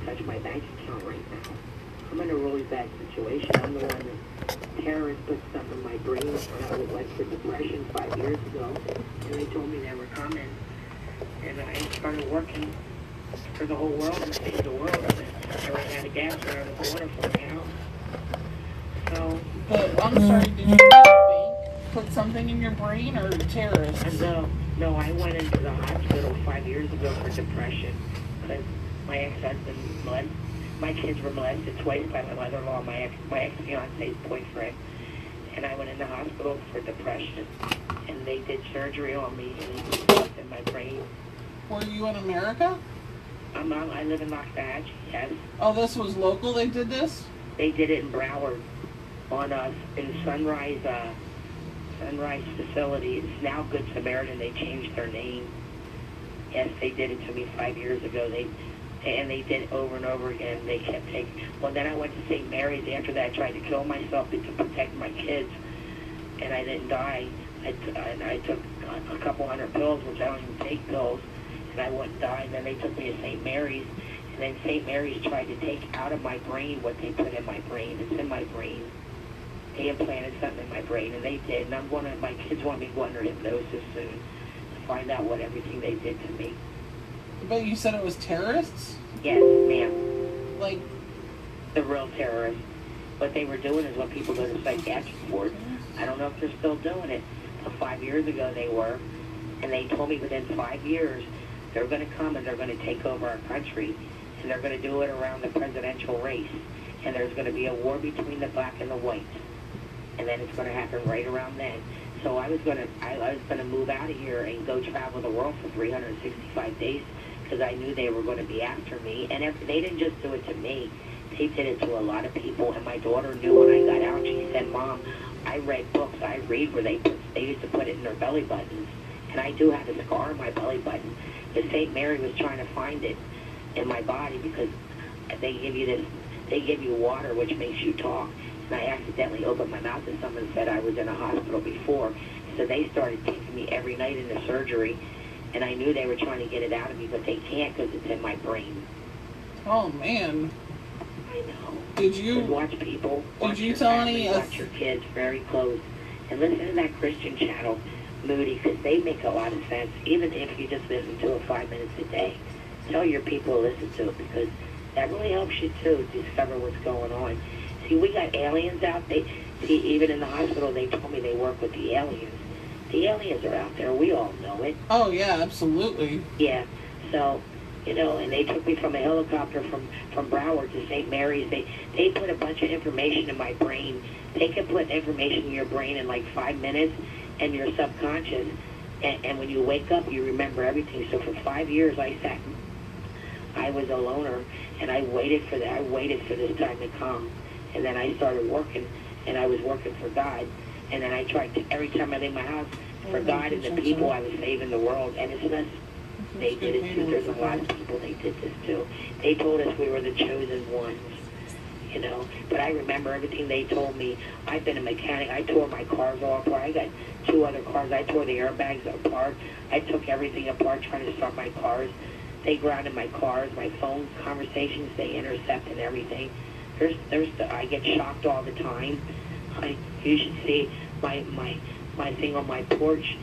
touch my bank account right now. I'm in a really bad situation. I'm the one that terrorists put stuff in my brain when I went for depression 5 years ago, and they told me they were coming, and I started working for the whole world and saved the world. I ran out of gas around the corner from my house. So, But I'm sorry, did you think put something in your brain or terrorists? No, I went into the hospital 5 years ago for depression because my ex-husband my kids were molested twice by my mother-in-law, my ex-fiance's boyfriend, and I went in the hospital for depression, and they did surgery on me and they put stuff in my brain. Were you in America? I live in Lockbatch, yes. Oh, this was local. They did this. They did it in Broward, in Sunrise facility. It's now Good Samaritan. They changed their name. Yes, they did it to me 5 years ago. And they did it over and over again. They kept taking. Well, then I went to St. Mary's. After that, I tried to kill myself to protect my kids, and I didn't die. I took a couple hundred pills, which I don't even take pills, and I wouldn't die. And then they took me to St. Mary's, and then St. Mary's tried to take out of my brain what they put in my brain. It's in my brain. They implanted something in my brain, and they did. And my kids want me to go under hypnosis soon to find out what everything they did to me. But you said it was terrorists? Yes, ma'am. Like the real terrorists. What they were doing is what people go to psychiatric wards. I don't know if they're still doing it. 5 years ago they were. And they told me within 5 years they're going to come and they're going to take over our country. And they're going to do it around the presidential race. And there's going to be a war between the black and the white. And then it's going to happen right around then. So I was going to move out of here and go travel the world for 365 days because I knew they were going to be after me. And they didn't just do it to me. They did it to a lot of people. And my daughter knew when I got out. She said, Mom, I read books. I read where they used to put it in their belly buttons. And I do have a scar on my belly button. But St. Mary was trying to find it in my body because they give you water which makes you talk. And I accidentally opened my mouth and someone said I was in a hospital before. So they started taking me every night into surgery. And I knew they were trying to get it out of me, but they can't because it's in my brain. Oh, man. I know. Did you watch people? Did you tell any? Watch your kids very close, and listen to that Christian channel, Moody, because they make a lot of sense. Even if you just listen to it 5 minutes a day, tell your people to listen to it because that really helps you too discover what's going on. See, we got aliens out. Even in the hospital, they told me they work with the aliens. The aliens are out there. We all know it. Oh yeah, absolutely. Yeah. So. And they took me from a helicopter from Broward to St. Mary's. They put a bunch of information in my brain. They can put information in your brain in like 5 minutes, and your subconscious. And when you wake up, you remember everything. So for 5 years, I was a loner, and I waited for that. I waited for this time to come, and then I started working, and I was working for God. And then I tried to every time I leave my house for God and the people, I was saving the world. And it's not. They did it too. There's a lot of people they did this too. They told us we were the chosen ones, But I remember everything they told me. I've been a mechanic. I tore my cars all apart. I got 2 other cars. I tore the airbags apart. I took everything apart trying to start my cars. They grounded my cars, my phone conversations. They intercepted everything. I get shocked all the time. You should see my thing on my porch.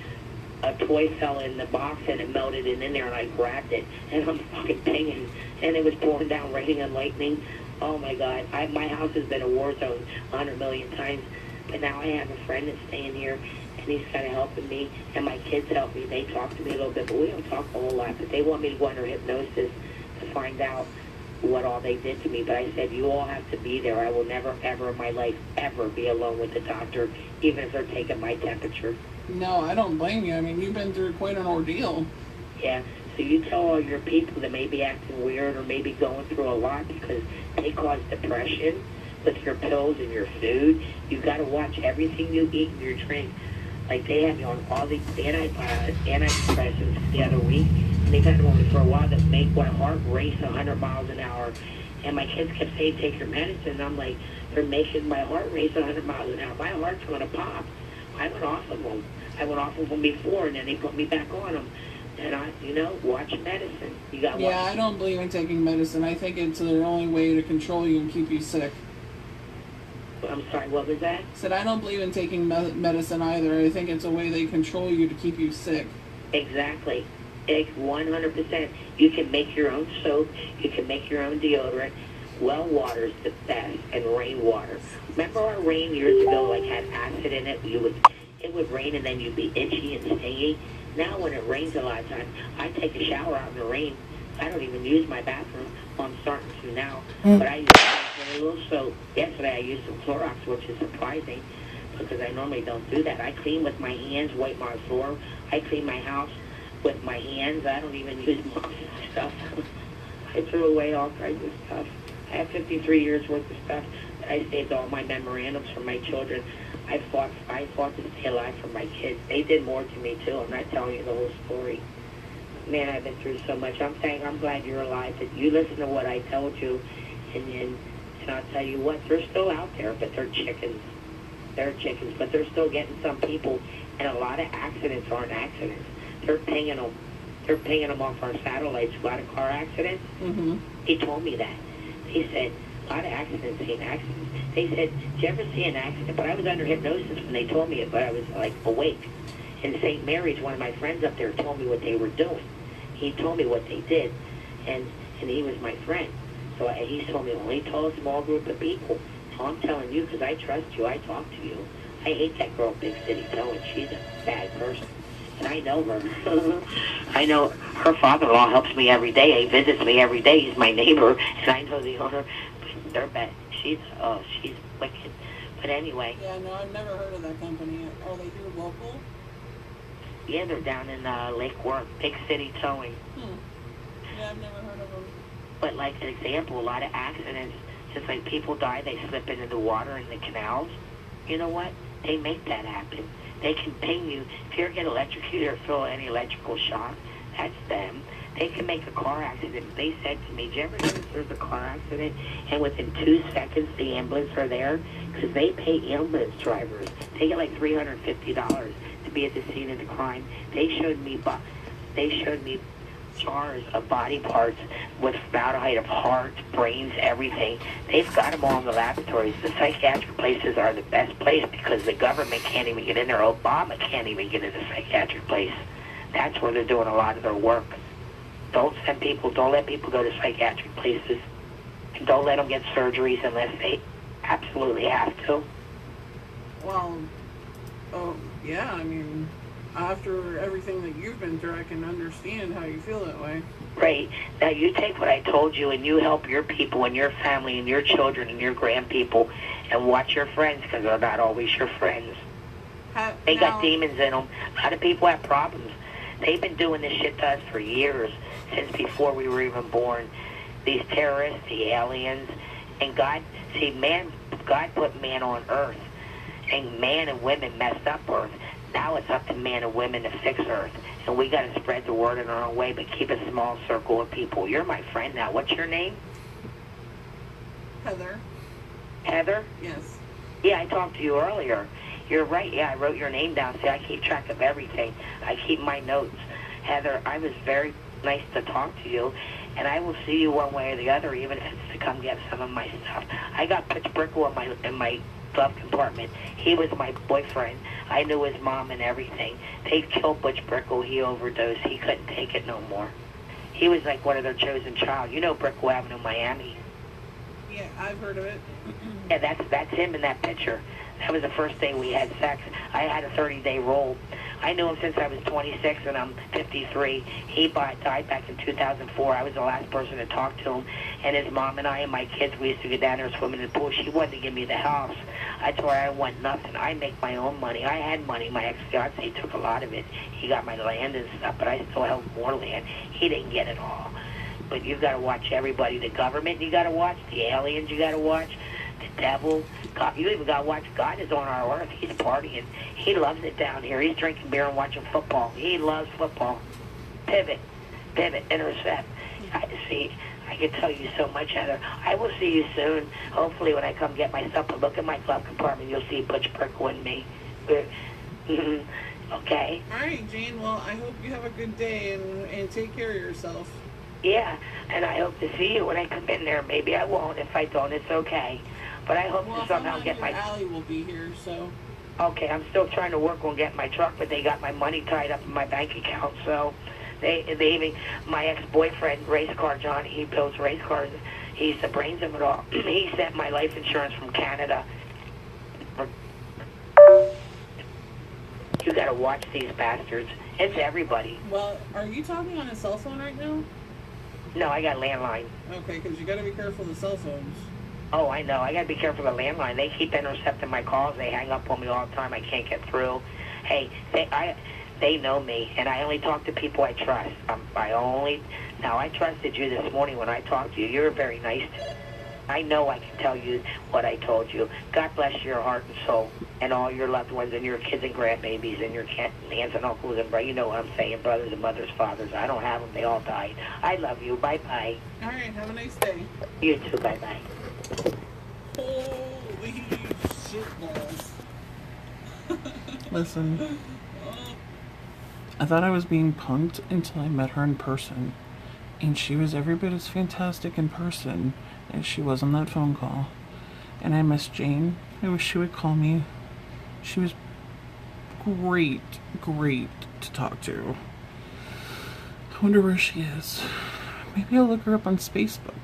A toy fell in the box and it melted in there and I grabbed it and I'm fucking pinging and it was pouring down raining and lightning. Oh my God, my house has been a war zone 100 million times, but now I have a friend that's staying here and he's kind of helping me and my kids help me. They talk to me a little bit, but we don't talk a whole lot, but they want me to go under hypnosis to find out what all they did to me. But I said, you all have to be there. I will never ever in my life ever be alone with the doctor, even if they're taking my temperature. No, I don't blame you. I mean, you've been through quite an ordeal. Yeah, so you tell all your people that may be acting weird or maybe going through a lot because they cause depression with your pills and your food. You got to watch everything you eat and you drink. Like they had me on all these antidepressants the other week, and they've had me on me for a while that make my heart race 100 miles an hour. And my kids kept saying, take your medicine. And I'm like, they're making my heart race 100 miles an hour. My heart's going to pop. I went off of them. I went off of them before, and then they put me back on them. And watch medicine. You got Yeah, I don't believe in taking medicine. I think it's the only way to control you and keep you sick. I'm sorry, what was that? Said I don't believe in taking medicine either. I think it's a way they control you to keep you sick. Exactly. 100%. You can make your own soap. You can make your own deodorant. Well water's the best, and rainwater. Remember our rain years ago, had acid in it? It would rain and then you'd be itchy and stingy. Now when it rains a lot of times, I take a shower out in the rain. I don't even use my bathroom. Well, I'm starting to now. But I use a little soap. Yesterday I used some Clorox, which is surprising because I normally don't do that. I clean with my hands, wipe my floor. I clean my house with my hands. I don't even use mops and stuff. I threw away all kinds of stuff. I have 53 years worth of stuff. I saved all my memorandums for my children. I fought to stay alive for my kids. They did more to me too. I'm not telling you the whole story. Man, I've been through so much. I'm saying I'm glad you're alive. That you listen to what I told you, and I'll tell you what, they're still out there, but they're chickens. They're chickens, but they're still getting some people, and a lot of accidents aren't accidents. They're paying them. They're paying them off our satellites. A lot of car accidents. Mm-hmm. He told me that. He said, a lot of accidents ain't accidents. They said, did you ever see an accident? But I was under hypnosis when they told me it, but I was awake. And St. Mary's, one of my friends up there told me what they were doing. He told me what they did, and he was my friend. So he told me, only told a small group of people. So I'm telling you, because I trust you, I talk to you. I hate that girl, Big City Towing. She's a bad person. And I know her. I know her father-in-law helps me every day. He visits me every day. He's my neighbor, and I know the owner. They're bad. She's wicked. But anyway. Yeah, no, I've never heard of that company. Are they here local? Yeah, they're down in Lake Worth, Big City Towing. Yeah, I've never heard of them. But like an example, a lot of accidents, just like people die, they slip into the water in the canals. You know what? They make that happen. They can ping you. If you ever get electrocuted or feel any electrical shock, that's them. They can make a car accident. They said to me, did you ever notice there's a car accident and within 2 seconds the ambulance are there? Because they pay ambulance drivers. They get like $350 to be at the scene of the crime. They showed me jars of body parts with formaldehyde of heart, brains, everything. They've got them all in the laboratories. The psychiatric places are the best place because the government can't even get in there. Obama can't even get in the psychiatric place. That's where they're doing a lot of their work. Don't let people go to psychiatric places. And don't let them get surgeries unless they absolutely have to. Well, yeah, I mean, after everything that you've been through, I can understand how you feel that way. Right. Now you take what I told you and you help your people and your family and your children and your grandpeople and watch your friends because they're not always your friends. They got demons in them. A lot of people have problems. They've been doing this shit to us for years, since before we were even born. These terrorists, the aliens, and God put man on earth, and man and women messed up earth. Now it's up to man and women to fix earth, and we got to spread the word in our own way, but keep a small circle of people. You're my friend now. What's your name? Heather. Heather? Yes. Yeah, I talked to you earlier. You're right. Yeah, I wrote your name down. See, I keep track of everything. I keep my notes. Heather, I was very nice to talk to you, and I will see you one way or the other, even if it's to come get some of my stuff. I got Butch Brickle in my glove compartment. He was my boyfriend. I knew his mom and everything. They killed Butch Brickle. He overdosed. He couldn't take it no more. He was like one of their chosen child. You know Brickle Avenue, Miami. Yeah, I've heard of it. Yeah, that's him in that picture. That was the first day we had sex. I had a 30-day roll. I knew him since I was 26 and I'm 53. He died back in 2004. I was the last person to talk to him. And his mom and I and my kids, we used to get down there swimming in the pool. She wanted to give me the house. I told her I want nothing. I make my own money. I had money. My ex-fiance took a lot of it. He got my land and stuff, but I still held more land. He didn't get it all. But you got to watch everybody. The government you got to watch. The aliens you got to watch. The devil. God, you even got to watch. God is on our earth. He's partying. He loves it down here. He's drinking beer and watching football. He loves football. Pivot, intercept. I can tell you so much, Heather. I will see you soon. Hopefully when I come get my stuff, but look at my glove compartment. You'll see Butch Brickle and me. Okay? All right, Jane. Well, I hope you have a good day and take care of yourself. Yeah, and I hope to see you when I come in there. Maybe I won't. If I don't, it's okay. But I hope Well, to if I'm somehow not get here, my... Allie will be here. So. Okay, I'm still trying to work on getting my truck, but they got my money tied up in my bank account, so they even, my ex-boyfriend, race car John, he builds race cars. He's the brains of it all. He sent my life insurance from Canada. You gotta watch these bastards. It's everybody. Well, are you talking on a cell phone right now? No, I got landline. Okay, because you got to be careful of the cell phones. Oh, I know. I gotta be careful of the landline. They keep intercepting my calls. They hang up on me all the time. I can't get through. Hey, they know me, and I only talk to people I trust. Now I trusted you this morning when I talked to you. You're very nice to me. I know I can tell you what I told you. God bless your heart and soul, and all your loved ones, and your kids and grandbabies, and your aunts and uncles, and you know what I'm saying, brothers and mothers, fathers. I don't have them. They all died. I love you. Bye-bye. All right, have a nice day. You too. Bye-bye. Holy shitballs. Listen, I thought I was being punked until I met her in person. And she was every bit as fantastic in person as she was on that phone call. And I miss Jane. I wish she would call me. She was great to talk to. I wonder where she is. Maybe I'll look her up on Facebook.